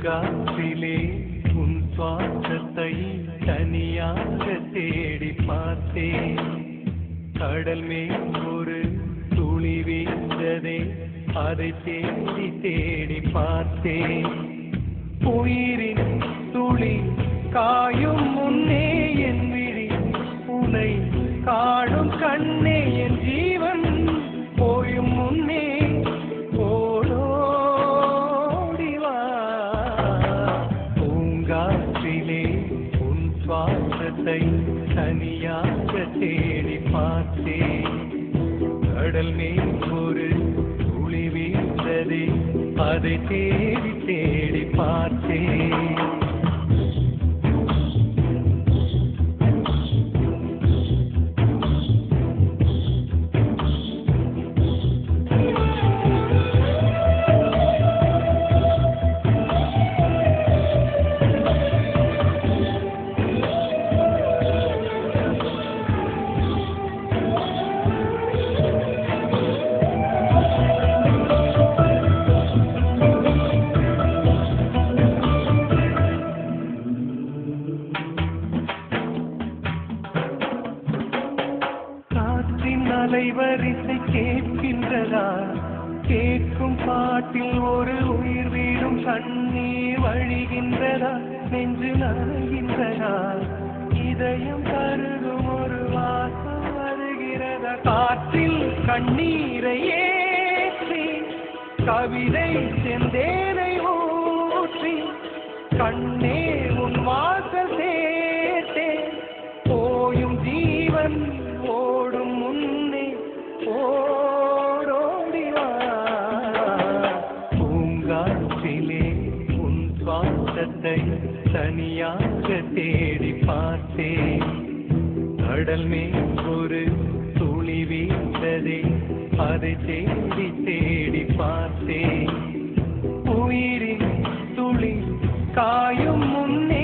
பூங்காற்றிலே உன் சுவாசத்தை தனியாக தேடி பார்த்தேன். கடல் மேல் ஒரு துளி வீழ்ந்ததே, அதை தேடி தேடி பார்த்தேன். உயிரின் துளி காயும் முன்னே என் விழி உனை காணும் கண்ணே, என் ஜீவன் போயும் முன்னே ஓடோடிவா. பூங்காற்றிலே உன் சுவாசத்தை தனியாக தேடி பார்த்தேன். கடல் மேல் ஒரு துளி வீழ்ந்ததே, அதை தேடி தேடி பார்த்தேன். அலைவரிசை கேட்கின்றதா? கேட்கும் பாட்டில் ஒரு உயிர் வீடும் கண்ணீர் வழிகின்றதா? நெஞ்சு நனைகின்றதா? இதயம் கருதும் ஒரு வாசம் வருகிறதா? காற்றில் கண்ணீரை ஏற்றி கவிதை செந்தேனை ஊற்றி கண்ணே உன் வாசல் சேர்த்தேன். போயும் ஜீவன் ஓடும் முன்னே ஓடோடிவா. பூங்காற்றிலே உன் சுவாசத்தை தனியாக தேடி பார்த்தேன். கடல் மேல் ஒரு துளி வீழ்ந்ததே, அதை தேடி தேடி பார்த்தேன். உயிரின் துளி காயும் முன்னே